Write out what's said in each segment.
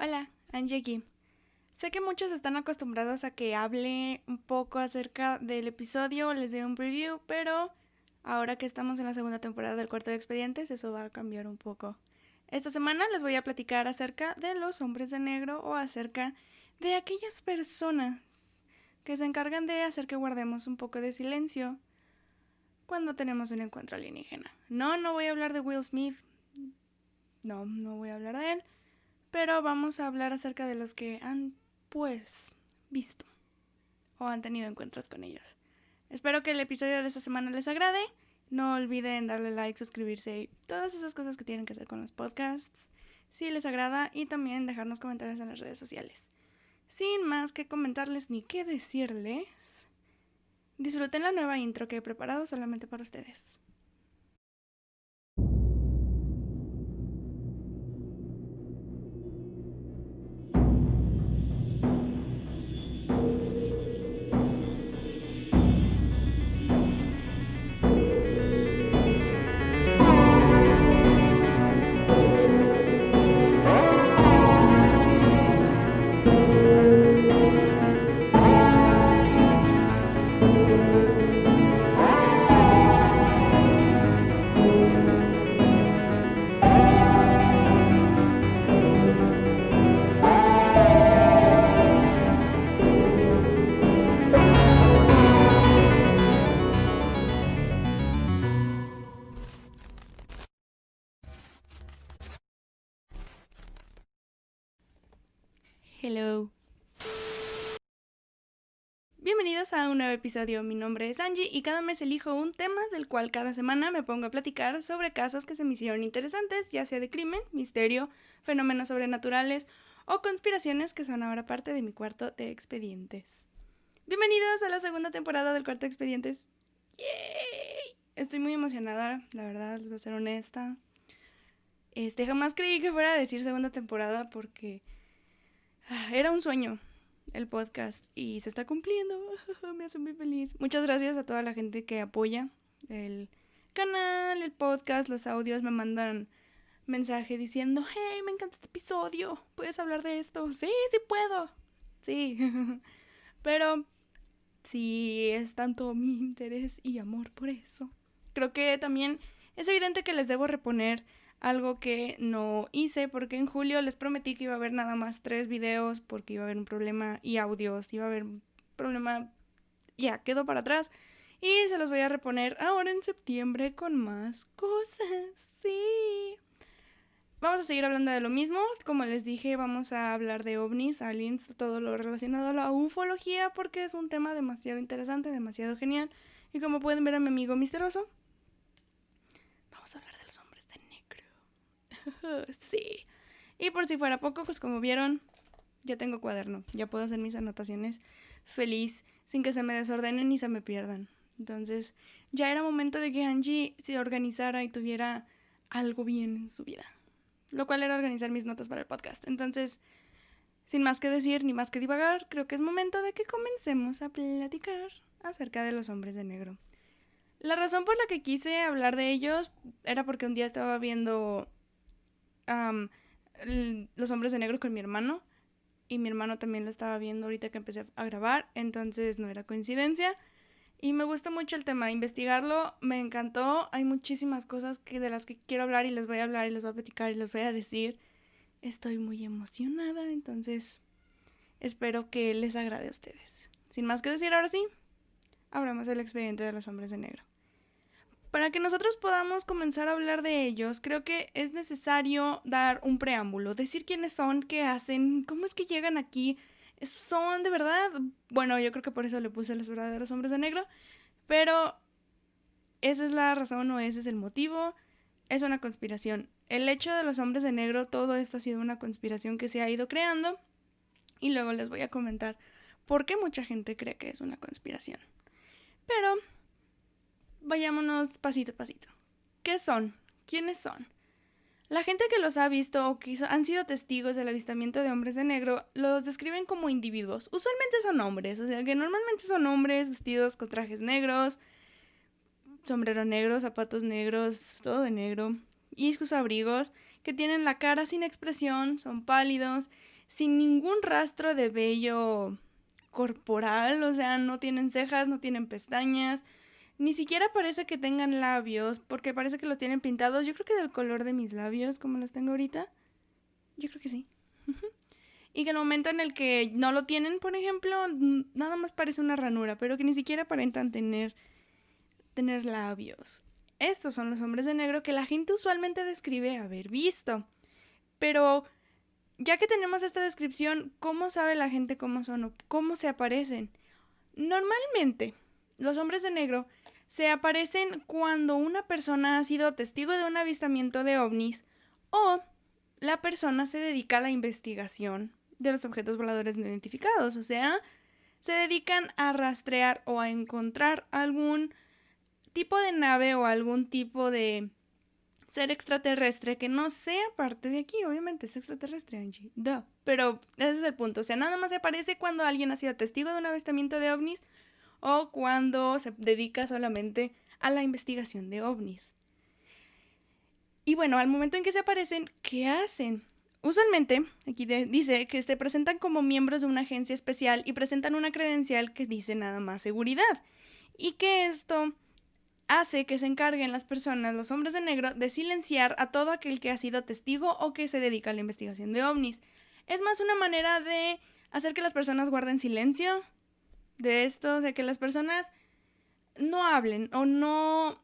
Hola, Angie aquí. Sé que muchos están acostumbrados a que hable un poco acerca del episodio, les dé un preview, pero ahora que estamos en la segunda temporada del Cuarto de Expedientes, eso va a cambiar un poco. Esta semana les voy a platicar acerca de los hombres de negro o acerca de aquellas personas que se encargan de hacer que guardemos un poco de silencio cuando tenemos un encuentro alienígena. No voy a hablar de Will Smith. No voy a hablar de él. Pero vamos a hablar acerca de los que han, pues, visto o han tenido encuentros con ellos. Espero que el episodio de esta semana les agrade. No olviden darle like, suscribirse y todas esas cosas que tienen que hacer con los podcasts si les agrada, y también dejarnos comentarios en las redes sociales. Sin más que comentarles ni qué decirles, disfruten la nueva intro que he preparado solamente para ustedes. Hello. Bienvenidos a un nuevo episodio. Mi nombre es Angie y cada mes elijo un tema del cual cada semana me pongo a platicar sobre casos que se me hicieron interesantes, ya sea de crimen, misterio, fenómenos sobrenaturales o conspiraciones que son ahora parte de mi cuarto de expedientes. Bienvenidos a la segunda temporada del Cuarto de Expedientes. ¡Yay! Estoy muy emocionada, la verdad, les voy a ser honesta. Jamás creí que fuera a decir segunda temporada porque era un sueño el podcast y se está cumpliendo. Me hace muy feliz. Muchas gracias a toda la gente que apoya el canal, el podcast, los audios. Me mandan mensaje diciendo: hey, me encanta este episodio, ¿puedes hablar de esto? Sí puedo. Sí. Pero sí es tanto mi interés y amor por eso. Creo que también es evidente que les debo reponer algo que no hice, porque en julio les prometí que iba a haber nada más 3 videos porque iba a haber un problema y audios, iba a haber un problema, ya quedó para atrás, y se los voy a reponer ahora en septiembre con más cosas. Sí. Vamos a seguir hablando de lo mismo. Como les dije, vamos a hablar de ovnis, aliens, todo lo relacionado a la ufología, porque es un tema demasiado interesante, demasiado genial. Y como pueden ver a mi amigo misterioso, vamos a hablar de los hombres de negro. Sí. Y por si fuera poco, pues como vieron, ya tengo cuaderno. Ya puedo hacer mis anotaciones feliz, sin que se me desordenen ni se me pierdan. Entonces, ya era momento de que Angie se organizara y tuviera algo bien en su vida. Lo cual era organizar mis notas para el podcast. Entonces, sin más que decir ni más que divagar, creo que es momento de que comencemos a platicar acerca de los hombres de negro. La razón por la que quise hablar de ellos era porque un día estaba viendo los hombres de negro con mi hermano, y mi hermano también lo estaba viendo ahorita que empecé a grabar, entonces no era coincidencia. Y me gusta mucho el tema, investigarlo, me encantó. Hay muchísimas cosas de las que quiero hablar y les voy a hablar y les voy a platicar y les voy a decir. Estoy muy emocionada, entonces espero que les agrade a ustedes. Sin más que decir, ahora sí, abramos el expediente de los hombres de negro. Para que nosotros podamos comenzar a hablar de ellos, creo que es necesario dar un preámbulo, decir quiénes son, qué hacen, cómo es que llegan aquí. ¿Son de verdad? Bueno, yo creo que por eso le puse los verdaderos hombres de negro, pero esa es la razón o ese es el motivo. Es una conspiración. El hecho de los hombres de negro, todo esto ha sido una conspiración que se ha ido creando, y luego les voy a comentar por qué mucha gente cree que es una conspiración. Pero vayámonos pasito a pasito. ¿Qué son? ¿Quiénes son? La gente que los ha visto o que han sido testigos del avistamiento de hombres de negro los describen como individuos. Usualmente son hombres, o sea que normalmente son hombres vestidos con trajes negros, sombrero negro, zapatos negros, todo de negro, y sus abrigos, que tienen la cara sin expresión, son pálidos, sin ningún rastro de vello corporal, o sea, no tienen cejas, no tienen pestañas, ni siquiera parece que tengan labios, porque parece que los tienen pintados, yo creo que del color de mis labios, como los tengo ahorita, yo creo que sí. Y que el momento en el que no lo tienen, por ejemplo, nada más parece una ranura, pero que ni siquiera aparentan tener labios. Estos son los hombres de negro que la gente usualmente describe haber visto. Pero ya que tenemos esta descripción, ¿cómo sabe la gente cómo son o cómo se aparecen? Normalmente, los hombres de negro se aparecen cuando una persona ha sido testigo de un avistamiento de ovnis o la persona se dedica a la investigación de los objetos voladores no identificados, o sea, se dedican a rastrear o a encontrar algún tipo de nave o algún tipo de ser extraterrestre que no sea parte de aquí. Obviamente es extraterrestre, Angie. Duh. Pero ese es el punto. O sea, nada más se aparece cuando alguien ha sido testigo de un avistamiento de ovnis o cuando se dedica solamente a la investigación de ovnis. Y bueno, al momento en que se aparecen, ¿qué hacen? Usualmente, aquí dice que se presentan como miembros de una agencia especial y presentan una credencial que dice nada más seguridad. Y que esto hace que se encarguen las personas, los hombres de negro, de silenciar a todo aquel que ha sido testigo o que se dedica a la investigación de ovnis. Es más una manera de hacer que las personas guarden silencio de esto, de que las personas no hablen o no...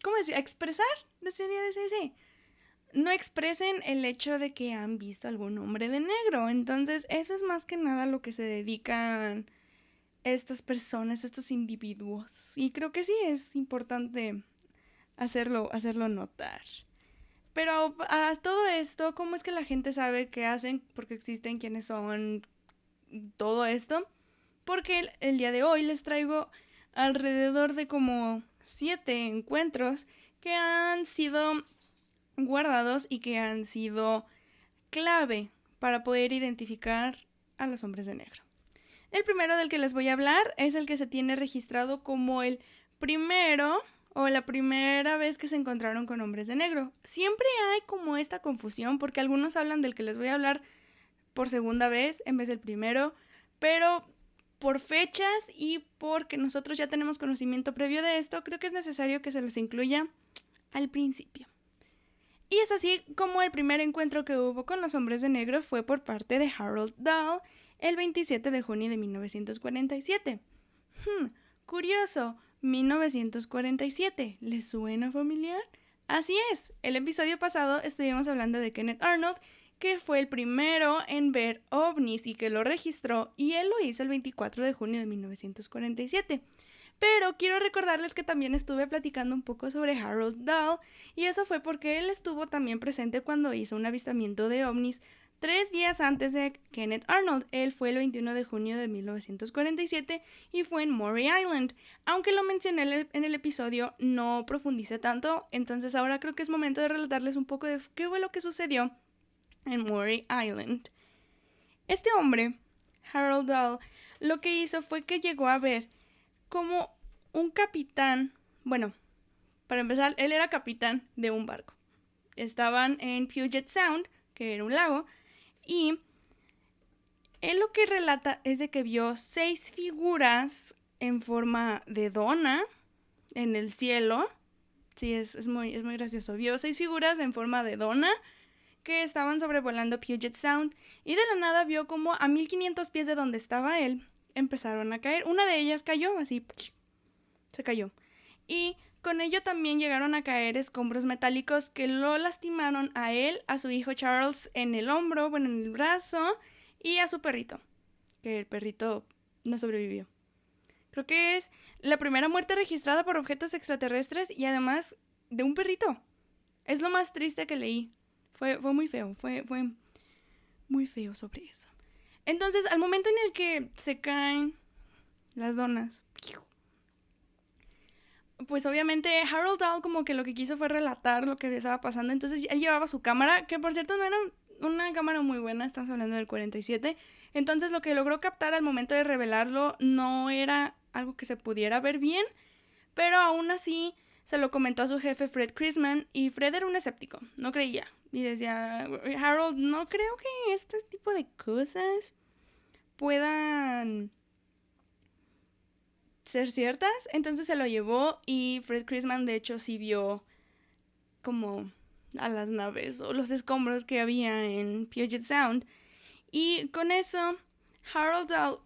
¿Cómo decir? Expresar, desearía decir, sí. No expresen el hecho de que han visto algún hombre de negro. Entonces, eso es más que nada lo que se dedican estas personas, estos individuos. Y creo que sí es importante hacerlo notar. Pero a todo esto, ¿cómo es que la gente sabe qué hacen? Porque existen, quiénes son, todo esto. Porque el día de hoy les traigo alrededor de como 7 encuentros que han sido guardados y que han sido clave para poder identificar a los hombres de negro. El primero del que les voy a hablar es el que se tiene registrado como el primero o la primera vez que se encontraron con hombres de negro. Siempre hay como esta confusión porque algunos hablan del que les voy a hablar por segunda vez en vez del primero, pero por fechas y porque nosotros ya tenemos conocimiento previo de esto, creo que es necesario que se los incluya al principio. Y es así como el primer encuentro que hubo con los hombres de negro fue por parte de Harold Dahl el 27 de junio de 1947. Curioso, 1947, ¿les suena familiar? Así es, el episodio pasado estuvimos hablando de Kenneth Arnold, que fue el primero en ver ovnis y que lo registró, y él lo hizo el 24 de junio de 1947. Pero quiero recordarles que también estuve platicando un poco sobre Harold Dahl, y eso fue porque él estuvo también presente cuando hizo un avistamiento de ovnis 3 días antes de Kenneth Arnold. Él fue el 21 de junio de 1947 y fue en Maury Island. Aunque lo mencioné en el episodio, no profundicé tanto, entonces ahora creo que es momento de relatarles un poco de qué fue lo que sucedió en Maury Island. Este hombre, Harold Dahl, lo que hizo fue que llegó a ver como un capitán, bueno, para empezar, él era capitán de un barco. Estaban en Puget Sound, que era un lago, y él lo que relata es de que vio 6 figuras en forma de dona en el cielo. Sí, es muy gracioso. Vio 6 figuras en forma de dona que estaban sobrevolando Puget Sound y de la nada vio como a 1500 pies de donde estaba él empezaron a caer. Una de ellas cayó, así, se cayó. Y con ello también llegaron a caer escombros metálicos que lo lastimaron a él, a su hijo Charles en el hombro, bueno, en el brazo, y a su perrito, que el perrito no sobrevivió. Creo que es la primera muerte registrada por objetos extraterrestres y además de un perrito. Es lo más triste que leí. Fue muy feo, fue muy feo sobre eso. Entonces, al momento en el que se caen las donas, pues obviamente Harold Dahl como que lo que quiso fue relatar lo que estaba pasando. Entonces él llevaba su cámara, que por cierto no era una cámara muy buena, estamos hablando del 47. Entonces lo que logró captar al momento de revelarlo no era algo que se pudiera ver bien, pero aún así se lo comentó a su jefe Fred Chrisman y Fred era un escéptico, no creía. Y decía, Harold, no creo que este tipo de cosas puedan ser ciertas. Entonces se lo llevó y Fred Chrisman de hecho sí vio como a las naves o los escombros que había en Puget Sound. Y con eso, Harold Dahl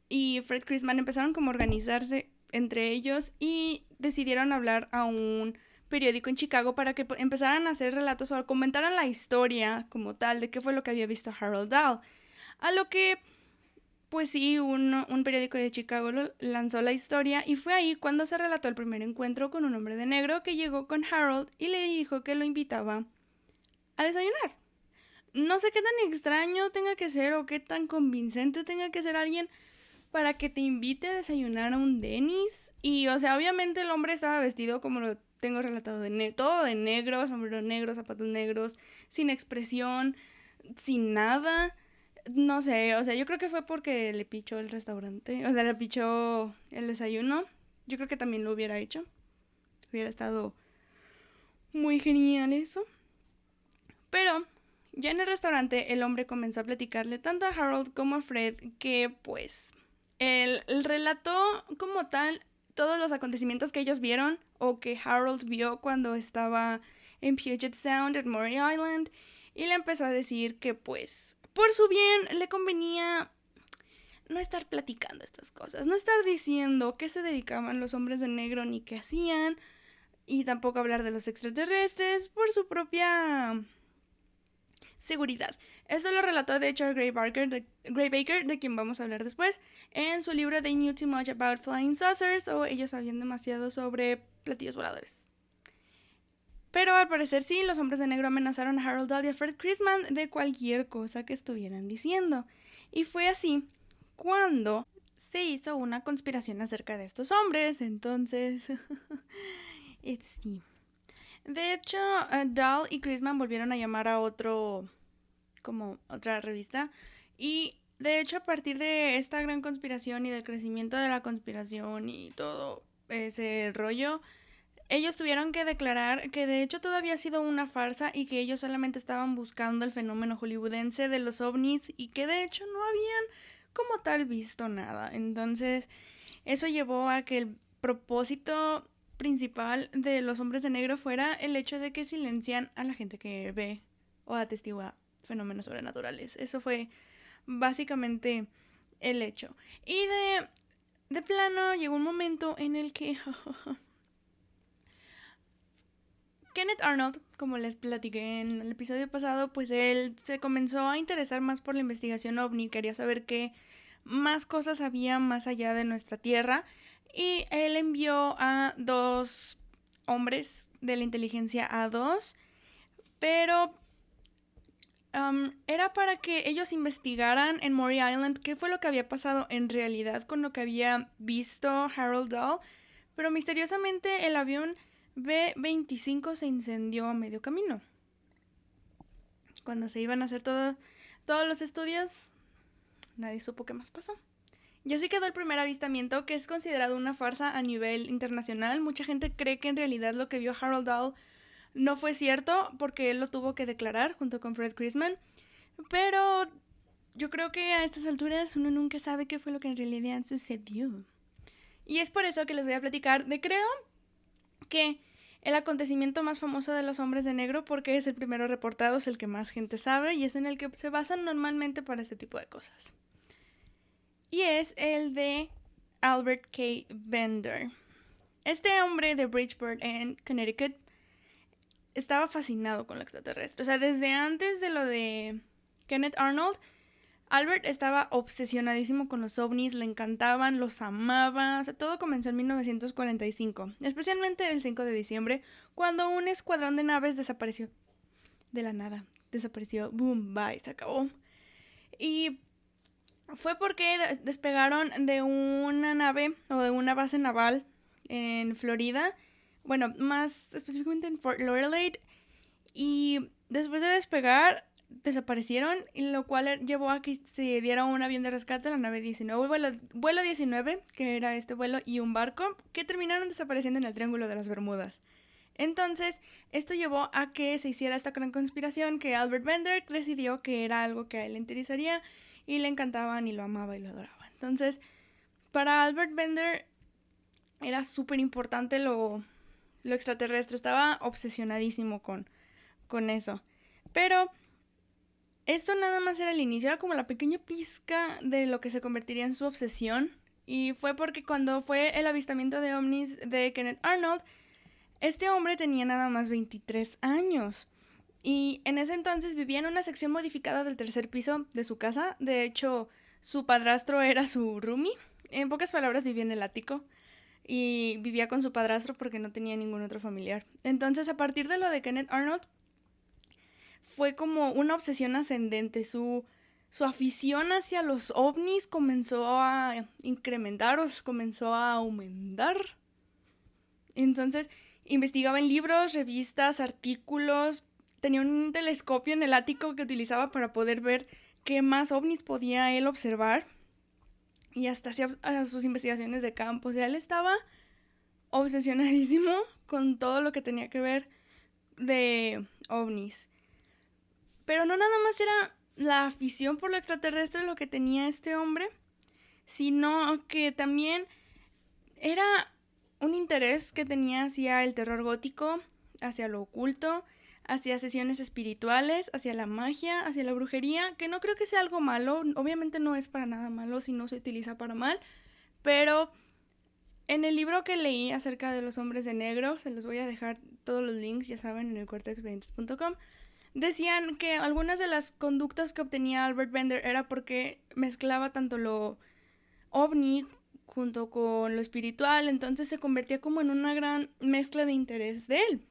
y Fred Chrisman empezaron como a organizarse entre ellos y decidieron hablar a un periódico en Chicago para que empezaran a hacer relatos o comentaran la historia como tal de qué fue lo que había visto Harold Dahl. A lo que, pues sí, un periódico de Chicago lanzó la historia y fue ahí cuando se relató el primer encuentro con un hombre de negro que llegó con Harold y le dijo que lo invitaba a desayunar. No sé qué tan extraño tenga que ser o qué tan convincente tenga que ser alguien para que te invite a desayunar a un Denny's. Y, o sea, obviamente el hombre estaba vestido como lo tengo relatado, todo de negro, sombrero negro, zapatos negros, sin expresión, sin nada. No sé, o sea, yo creo que fue porque le pichó el restaurante, o sea, le pichó el desayuno. Yo creo que también lo hubiera hecho. Hubiera estado muy genial eso. Pero ya en el restaurante el hombre comenzó a platicarle tanto a Harold como a Fred que pues él relató como tal todos los acontecimientos que ellos vieron o que Harold vio cuando estaba en Puget Sound, en Maury Island, y le empezó a decir que pues por su bien le convenía no estar platicando estas cosas, no estar diciendo qué se dedicaban los hombres de negro ni qué hacían, y tampoco hablar de los extraterrestres por su propia seguridad. Esto lo relató de hecho Gray Baker, de quien vamos a hablar después, en su libro They Knew Too Much About Flying Saucers, o Ellos sabían demasiado sobre platillos voladores. Pero al parecer sí, los hombres de negro amenazaron a Harold Dahl y a Fred Chrisman de cualquier cosa que estuvieran diciendo. Y fue así cuando se hizo una conspiración acerca de estos hombres. Entonces, sí. De hecho, Dahl y Chrisman volvieron a llamar a otra revista, y de hecho a partir de esta gran conspiración y del crecimiento de la conspiración y todo ese rollo, ellos tuvieron que declarar que de hecho todo había sido una farsa y que ellos solamente estaban buscando el fenómeno hollywoodense de los ovnis y que de hecho no habían como tal visto nada. Entonces eso llevó a que el propósito principal de los hombres de negro fuera el hecho de que silencian a la gente que ve o atestigua fenómenos sobrenaturales. Eso fue básicamente el hecho. Y de plano llegó un momento en el que Kenneth Arnold, como les platiqué en el episodio pasado, pues él se comenzó a interesar más por la investigación ovni, quería saber qué más cosas había más allá de nuestra Tierra, y él envió a 2 hombres de la inteligencia A2, pero era para que ellos investigaran en Maury Island qué fue lo que había pasado en realidad con lo que había visto Harold Dahl, pero misteriosamente el avión B-25 se incendió a medio camino. Cuando se iban a hacer todos los estudios, nadie supo qué más pasó. Y así quedó el primer avistamiento, que es considerado una farsa a nivel internacional. Mucha gente cree que en realidad lo que vio Harold Dahl no fue cierto porque él lo tuvo que declarar junto con Fred Chrisman, pero yo creo que a estas alturas uno nunca sabe qué fue lo que en realidad sucedió. Y es por eso que les voy a platicar de, creo que el acontecimiento más famoso de los hombres de negro, porque es el primero reportado, es el que más gente sabe y es en el que se basan normalmente para este tipo de cosas. Y es el de Albert K. Bender. Este hombre de Bridgeport, en Connecticut, estaba fascinado con lo extraterrestre. O sea, desde antes de lo de Kenneth Arnold, Albert estaba obsesionadísimo con los ovnis, le encantaban, los amaba. O sea, todo comenzó en 1945, especialmente el 5 de diciembre, cuando un escuadrón de naves desapareció de la nada. Desapareció, boom, bye, se acabó. Y fue porque despegaron de una nave o de una base naval en Florida, bueno, más específicamente en Fort Lauderdale, y después de despegar desaparecieron, lo cual llevó a que se diera un avión de rescate, la nave 19, vuelo 19, que era este vuelo, y un barco, que terminaron desapareciendo en el Triángulo de las Bermudas. Entonces, esto llevó a que se hiciera esta gran conspiración que Albert Bender decidió que era algo que a él le interesaría y le encantaban y lo amaba y lo adoraba. Entonces, para Albert Bender era súper importante lo extraterrestre, estaba obsesionadísimo con eso. Pero esto nada más era el inicio, era como la pequeña pizca de lo que se convertiría en su obsesión. Y fue porque cuando fue el avistamiento de ovnis de Kenneth Arnold, este hombre tenía nada más 23 años. Y en ese entonces vivía en una sección modificada del tercer piso de su casa. De hecho, su padrastro era su roomie. En pocas palabras, vivía en el ático. Y vivía con su padrastro porque no tenía ningún otro familiar. Entonces, a partir de lo de Kenneth Arnold, fue como una obsesión ascendente. Su afición hacia los ovnis comenzó a incrementar o comenzó a aumentar. Entonces, investigaba en libros, revistas, artículos. Tenía un telescopio en el ático que utilizaba para poder ver qué más ovnis podía él observar. Y hasta hacía sus investigaciones de campo. O sea, él estaba obsesionadísimo con todo lo que tenía que ver de ovnis. Pero no nada más era la afición por lo extraterrestre lo que tenía este hombre, sino que también era un interés que tenía hacia el terror gótico, hacia lo oculto, hacia sesiones espirituales, hacia la magia, hacia la brujería, que no creo que sea algo malo, obviamente no es para nada malo si no se utiliza para mal, pero en el libro que leí acerca de los hombres de negro, se los voy a dejar todos los links, ya saben, en el cortexventes.com, decían que algunas de las conductas que obtenía Albert Bender era porque mezclaba tanto lo ovni junto con lo espiritual, entonces se convertía como en una gran mezcla de interés de él.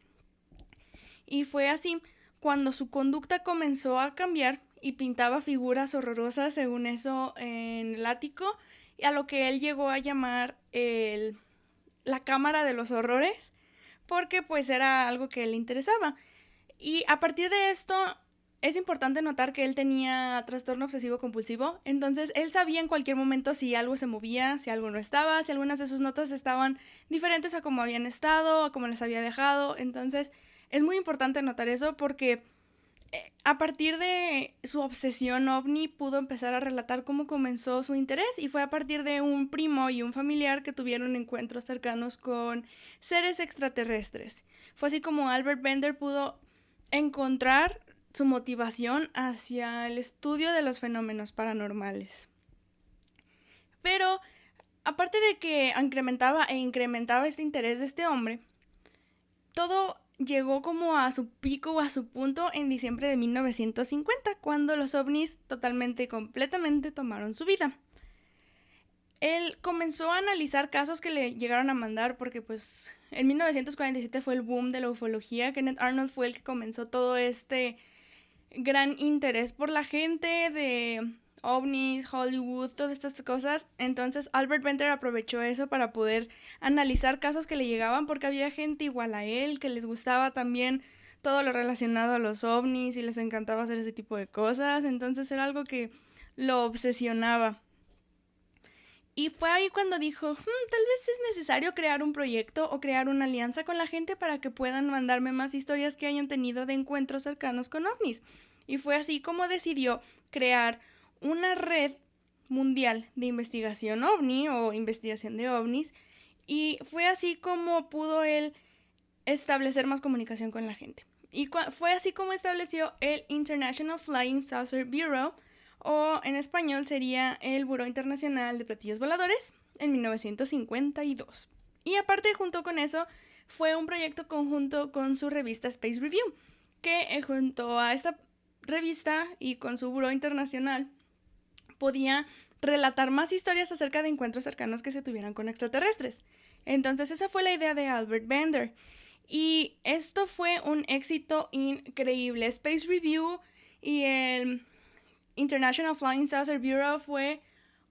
Y fue así cuando su conducta comenzó a cambiar y pintaba figuras horrorosas, según eso, en el ático, a lo que él llegó a llamar la cámara de los horrores, porque pues era algo que le interesaba. Y a partir de esto, es importante notar que él tenía trastorno obsesivo compulsivo, entonces él sabía en cualquier momento si algo se movía, si algo no estaba, si algunas de sus notas estaban diferentes a como habían estado, a como las había dejado. Entonces es muy importante notar eso porque a partir de su obsesión ovni pudo empezar a relatar cómo comenzó su interés, y fue a partir de un primo y un familiar que tuvieron encuentros cercanos con seres extraterrestres. Fue así como Albert Bender pudo encontrar su motivación hacia el estudio de los fenómenos paranormales. Pero, aparte de que incrementaba este interés de este hombre, todo llegó como a su pico o a su punto en diciembre de 1950, cuando los ovnis totalmente y completamente tomaron su vida. Él comenzó a analizar casos que le llegaron a mandar porque pues en 1947 fue el boom de la ufología. Kenneth Arnold fue el que comenzó todo este gran interés por la gente de ovnis, Hollywood, todas estas cosas. Entonces Albert Bender aprovechó eso para poder analizar casos que le llegaban, porque había gente igual a él que les gustaba también todo lo relacionado a los ovnis y les encantaba hacer ese tipo de cosas. Entonces era algo que lo obsesionaba. Y fue ahí cuando dijo, tal vez es necesario crear un proyecto o crear una alianza con la gente para que puedan mandarme más historias que hayan tenido de encuentros cercanos con ovnis. Y fue así como decidió crear una red mundial de investigación ovni o investigación de ovnis. Y fue así como pudo él establecer más comunicación con la gente. Y fue así como estableció el International Flying Saucer Bureau, o en español sería el Buró Internacional de Platillos Voladores, en 1952. Y aparte, junto con eso, fue un proyecto conjunto con su revista Space Review, que junto a esta revista y con su Buró Internacional podía relatar más historias acerca de encuentros cercanos que se tuvieran con extraterrestres. Entonces esa fue la idea de Albert Bender. Y esto fue un éxito increíble. Space Review y el International Flying Saucer Bureau fue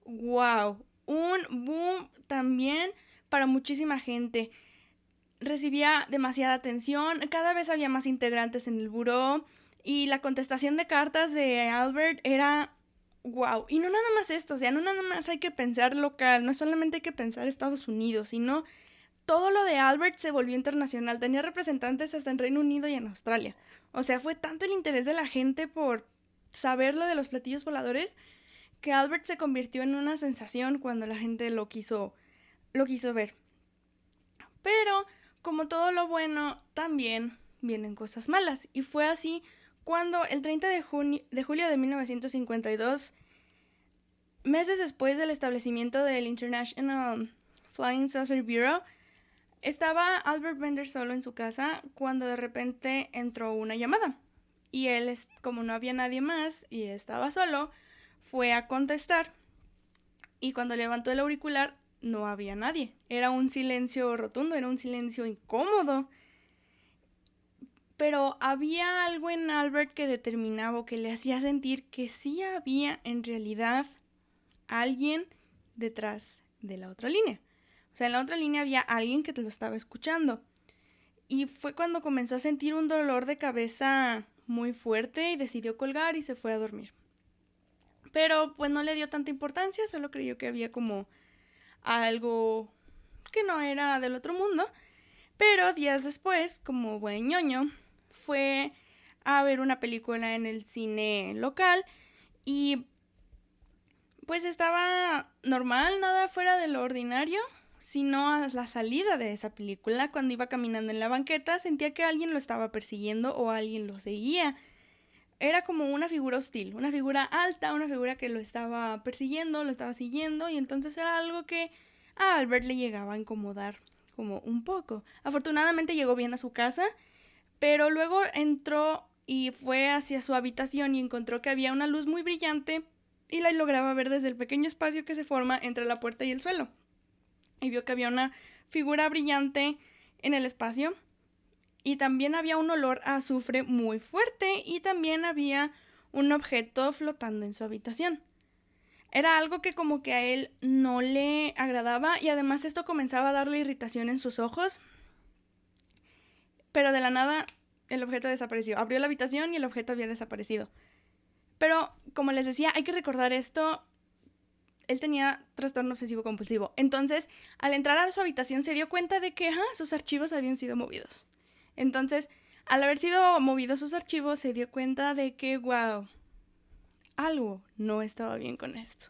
wow, un boom también para muchísima gente. Recibía demasiada atención, cada vez había más integrantes en el buró Y la contestación de cartas de Albert era wow. Y no nada más esto, o sea, no nada más hay que pensar local, no solamente hay que pensar Estados Unidos, sino todo lo de Albert se volvió internacional. Tenía representantes hasta en Reino Unido y en Australia. O sea, fue tanto el interés de la gente por saber lo de los platillos voladores que Albert se convirtió en una sensación cuando la gente lo quiso ver. Pero, como todo lo bueno, también vienen cosas malas. Y fue así cuando el 30 de julio de 1952, meses después del establecimiento del International Flying Saucer Bureau, estaba Albert Bender solo en su casa cuando de repente entró una llamada. Y él, como no había nadie más y estaba solo, fue a contestar. Y cuando levantó el auricular, no había nadie. Era un silencio rotundo, era un silencio incómodo. Pero había algo en Albert que determinaba o que le hacía sentir que sí había en realidad alguien detrás de la otra línea. O sea, en la otra línea había alguien que te lo estaba escuchando. Y fue cuando comenzó a sentir un dolor de cabeza muy fuerte y decidió colgar y se fue a dormir. Pero pues no le dio tanta importancia, solo creyó que había como algo que no era del otro mundo. Pero días después, como buen ñoño, fue a ver una película en el cine local y pues estaba normal, nada fuera de lo ordinario, sino a la salida de esa película, cuando iba caminando en la banqueta, sentía que alguien lo estaba persiguiendo o alguien lo seguía. Era como una figura hostil, una figura alta, una figura que lo estaba persiguiendo, lo estaba siguiendo, y entonces era algo que a Albert le llegaba a incomodar como un poco. Afortunadamente llegó bien a su casa, pero luego entró y fue hacia su habitación y encontró que había una luz muy brillante y la lograba ver desde el pequeño espacio que se forma entre la puerta y el suelo. Y vio que había una figura brillante en el espacio y también había un olor a azufre muy fuerte y también había un objeto flotando en su habitación. Era algo que como que a él no le agradaba y además esto comenzaba a darle irritación en sus ojos. Pero de la nada el objeto desapareció. Abrió la habitación y el objeto había desaparecido. Pero, como les decía, hay que recordar esto. Él tenía trastorno obsesivo compulsivo. Entonces, al entrar a su habitación se dio cuenta de que sus archivos habían sido movidos. Entonces, al haber sido movidos sus archivos, se dio cuenta de que, wow, algo no estaba bien con esto.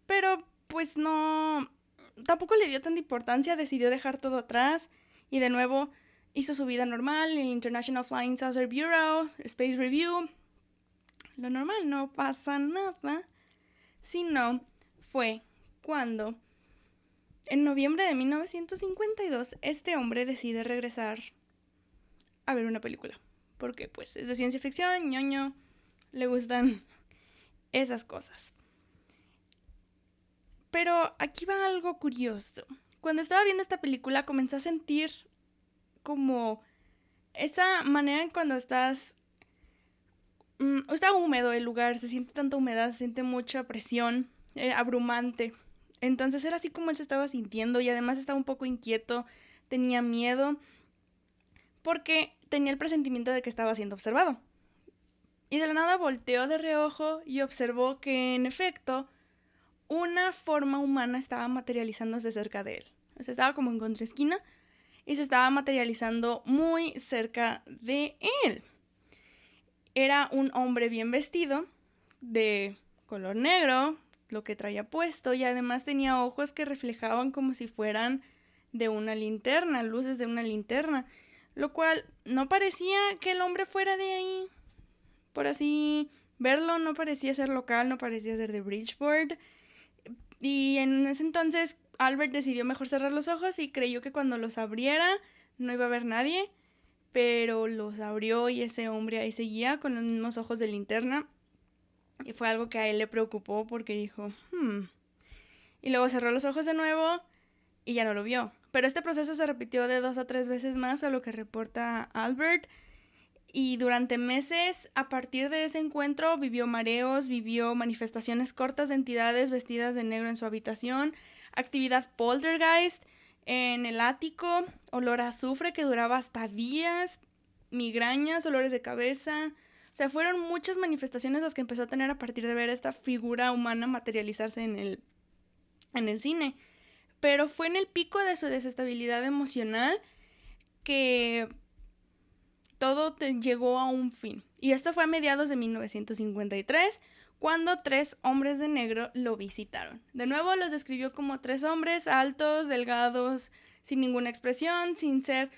Pero, pues no, tampoco le dio tanta importancia, decidió dejar todo atrás y de nuevo hizo su vida normal, el International Flying Saucer Bureau, Space Review. Lo normal, no pasa nada. Sino fue cuando, en noviembre de 1952, este hombre decide regresar a ver una película. Porque pues es de ciencia ficción, ñoño, le gustan esas cosas. Pero aquí va algo curioso. Cuando estaba viendo esta película comenzó a sentir como esa manera en cuando está húmedo el lugar, se siente tanta humedad, se siente mucha presión, abrumante. Entonces era así como él se estaba sintiendo y además estaba un poco inquieto, tenía miedo, porque tenía el presentimiento de que estaba siendo observado. Y de la nada volteó de reojo y observó que en efecto una forma humana estaba materializándose cerca de él. O sea, estaba como en contraesquina y se estaba materializando muy cerca de él. Era un hombre bien vestido, de color negro, lo que traía puesto, y además tenía ojos que reflejaban como si fueran de una linterna, luces de una linterna, lo cual no parecía que el hombre fuera de ahí. Por así verlo, no parecía ser local, no parecía ser de Bridgeport. Y en ese entonces Albert decidió mejor cerrar los ojos y creyó que cuando los abriera no iba a haber nadie, pero los abrió y ese hombre ahí seguía con los mismos ojos de linterna. Y fue algo que a él le preocupó porque dijo, Y luego cerró los ojos de nuevo y ya no lo vio. Pero este proceso se repitió de 2 a 3 veces más a lo que reporta Albert. Y durante meses, a partir de ese encuentro, vivió mareos, vivió manifestaciones cortas de entidades vestidas de negro en su habitación, actividad poltergeist en el ático, olor a azufre que duraba hasta días, migrañas, olores de cabeza, O sea, fueron muchas manifestaciones las que empezó a tener a partir de ver esta figura humana materializarse en el cine. Pero fue en el pico de su desestabilidad emocional que todo llegó a un fin. Y esto fue a mediados de 1953, cuando 3 hombres de negro lo visitaron. De nuevo los describió como 3 hombres altos, delgados, sin ninguna expresión, sin ser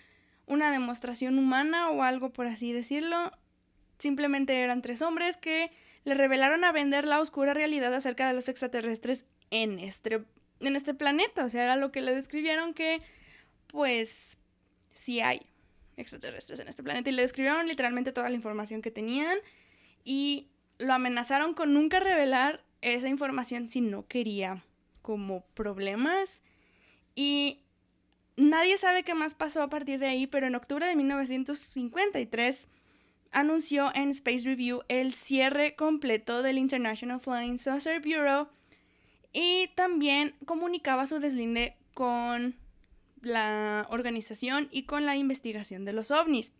una demostración humana o algo por así decirlo. Simplemente eran 3 hombres que le revelaron a vender la oscura realidad acerca de los extraterrestres en este planeta. O sea, era lo que le describieron, que pues sí hay extraterrestres en este planeta, y le describieron literalmente toda la información que tenían y lo amenazaron con nunca revelar esa información si no quería como problemas. Y nadie sabe qué más pasó a partir de ahí, pero en octubre de 1953 anunció en Space Review el cierre completo del International Flying Saucer Bureau y también comunicaba su deslinde con la organización y con la investigación de los ovnis.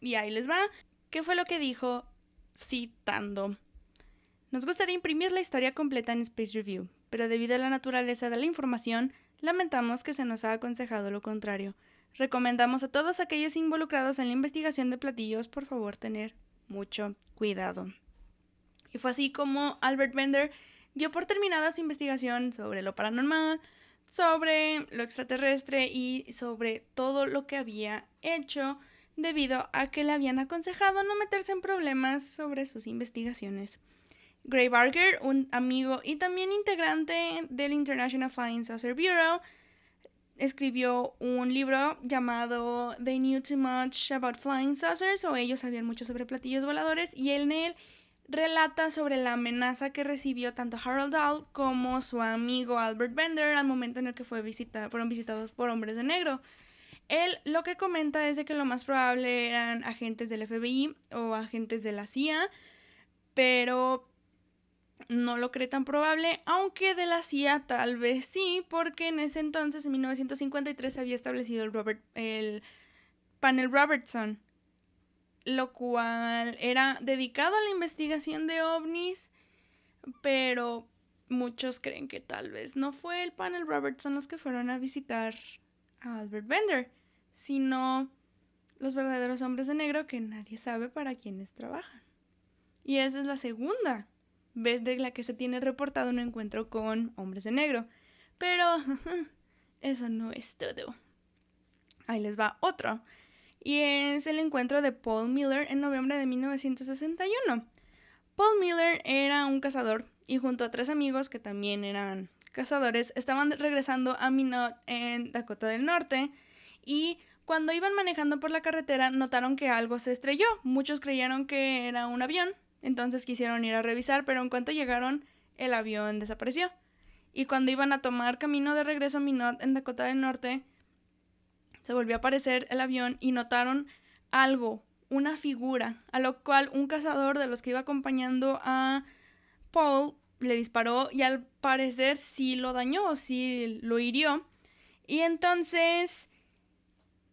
Y ahí les va. ¿Qué fue lo que dijo? Citando: nos gustaría imprimir la historia completa en Space Review, pero debido a la naturaleza de la información, lamentamos que se nos ha aconsejado lo contrario. Recomendamos a todos aquellos involucrados en la investigación de platillos, por favor, tener mucho cuidado. Y fue así como Albert Bender dio por terminada su investigación sobre lo paranormal, sobre lo extraterrestre y sobre todo lo que había hecho, debido a que le habían aconsejado no meterse en problemas sobre sus investigaciones. Gray Barker, un amigo y también integrante del International Flying Saucer Bureau, escribió un libro llamado They Knew Too Much About Flying Saucers, o ellos sabían mucho sobre platillos voladores, y en él relata sobre la amenaza que recibió tanto Harold Dahl como su amigo Albert Bender al momento en el que fueron visitados por hombres de negro. Él lo que comenta es de que lo más probable eran agentes del FBI o agentes de la CIA, pero no lo cree tan probable, aunque de la CIA tal vez sí, porque en ese entonces, en 1953, se había establecido el panel Robertson, lo cual era dedicado a la investigación de ovnis, pero muchos creen que tal vez no fue el panel Robertson los que fueron a visitar a Albert Bender, sino los verdaderos hombres de negro que nadie sabe para quiénes trabajan. Y esa es la segunda vez de la que se tiene reportado un encuentro con hombres de negro. Pero eso no es todo. Ahí les va otro. Y es el encuentro de Paul Miller en noviembre de 1961. Paul Miller era un cazador y junto a 3 amigos que también eran cazadores estaban regresando a Minot en Dakota del Norte, y cuando iban manejando por la carretera notaron que algo se estrelló. Muchos creyeron que era un avión, entonces quisieron ir a revisar, pero en cuanto llegaron el avión desapareció. Y cuando iban a tomar camino de regreso a Minot en Dakota del Norte, se volvió a aparecer el avión y notaron algo, una figura, a lo cual un cazador de los que iba acompañando a Paul le disparó y al parecer sí lo dañó, sí lo hirió. Y entonces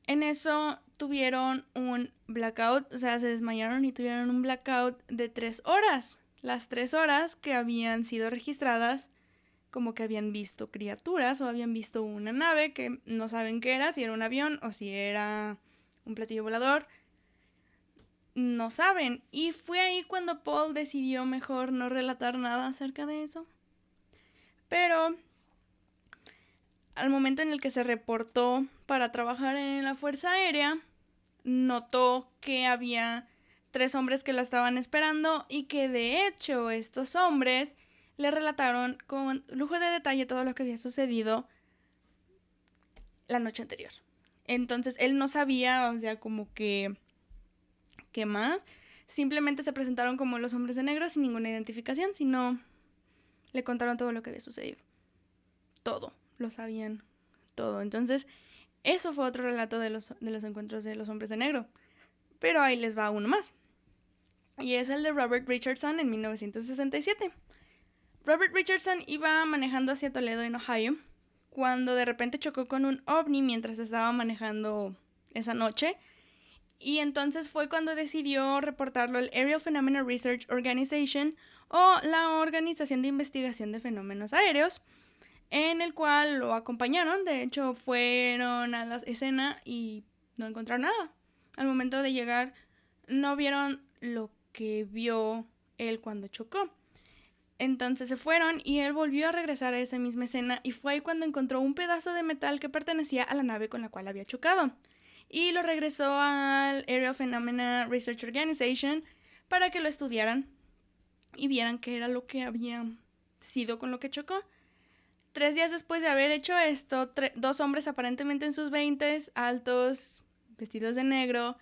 en eso tuvieron un blackout, o sea, se desmayaron y tuvieron un blackout de 3 horas. Las 3 horas que habían sido registradas como que habían visto criaturas o habían visto una nave que no saben qué era, si era un avión o si era un platillo volador. No saben. Y fue ahí cuando Paul decidió mejor no relatar nada acerca de eso. Pero al momento en el que se reportó para trabajar en la Fuerza Aérea, notó que había 3 hombres que lo estaban esperando y que de hecho estos hombres le relataron con lujo de detalle todo lo que había sucedido la noche anterior. Entonces él no sabía, o sea, como que ¿qué más? Simplemente se presentaron como los hombres de negro sin ninguna identificación, sino le contaron todo lo que había sucedido. Todo, lo sabían todo. Entonces, eso fue otro relato de los encuentros de los hombres de negro. Pero ahí les va uno más. Y es el de Robert Richardson en 1967. Robert Richardson iba manejando hacia Toledo, en Ohio, cuando de repente chocó con un ovni mientras estaba manejando esa noche. Y entonces fue cuando decidió reportarlo al Aerial Phenomena Research Organization, o la Organización de Investigación de Fenómenos Aéreos, en el cual lo acompañaron. De hecho, fueron a la escena y no encontraron nada. Al momento de llegar, no vieron lo que vio él cuando chocó. Entonces se fueron y él volvió a regresar a esa misma escena, y fue ahí cuando encontró un pedazo de metal que pertenecía a la nave con la cual había chocado. Y lo regresó al Aerial Phenomena Research Organization para que lo estudiaran y vieran qué era lo que había sido con lo que chocó. 3 días después de haber hecho esto, 2 hombres aparentemente en sus 20s, altos, vestidos de negro,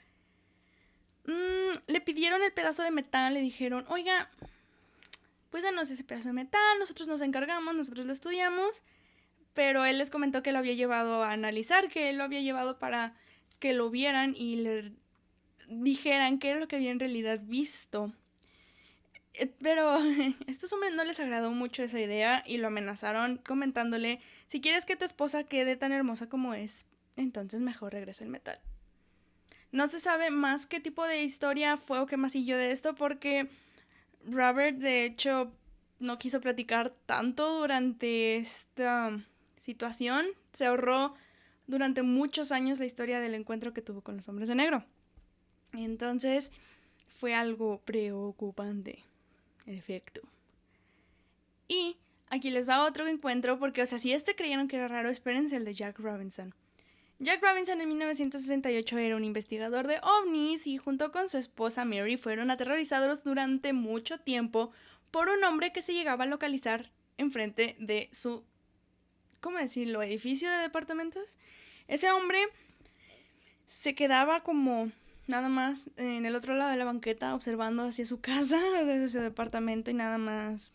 le pidieron el pedazo de metal. Le dijeron: oiga, pues danos ese pedazo de metal, nosotros nos encargamos, nosotros lo estudiamos. Pero él les comentó que lo había llevado a analizar, que él lo había llevado para que lo vieran y le dijeran qué era lo que había en realidad visto. Pero a estos hombres no les agradó mucho esa idea y lo amenazaron comentándole: si quieres que tu esposa quede tan hermosa como es, entonces mejor regresa el metal. No se sabe más qué tipo de historia fue o qué más siguió de esto, porque Robert de hecho no quiso platicar tanto durante esta situación. Se ahorró durante muchos años la historia del encuentro que tuvo con los hombres de negro. Entonces fue algo preocupante, en efecto. Y aquí les va otro encuentro, porque, o sea, si creyeron que era raro, espérense el de Jack Robinson. Jack Robinson en 1968 era un investigador de ovnis y junto con su esposa Mary fueron aterrorizados durante mucho tiempo por un hombre que se llegaba a localizar enfrente de su, ¿cómo decirlo?, edificio de departamentos. Ese hombre se quedaba como nada más en el otro lado de la banqueta observando hacia su casa, desde su departamento, y nada más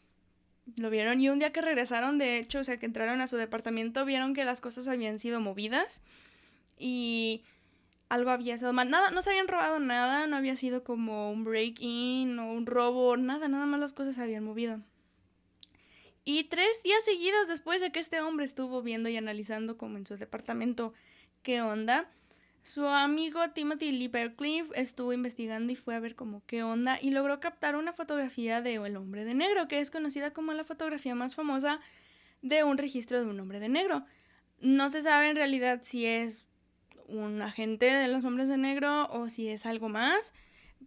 lo vieron. Y un día que regresaron, de hecho, o sea, que entraron a su departamento, vieron que las cosas habían sido movidas y algo había sido mal. Nada, no se habían robado nada, no había sido como un break-in o un robo, nada más las cosas se habían movido. Y 3 días seguidos después de que este hombre estuvo viendo y analizando como en su departamento qué onda, su amigo Timothy Lee Bercliffe estuvo investigando y fue a ver como qué onda y logró captar una fotografía de El Hombre de Negro, que es conocida como la fotografía más famosa de un registro de un hombre de negro. No se sabe en realidad si es un agente de los hombres de negro o si es algo más,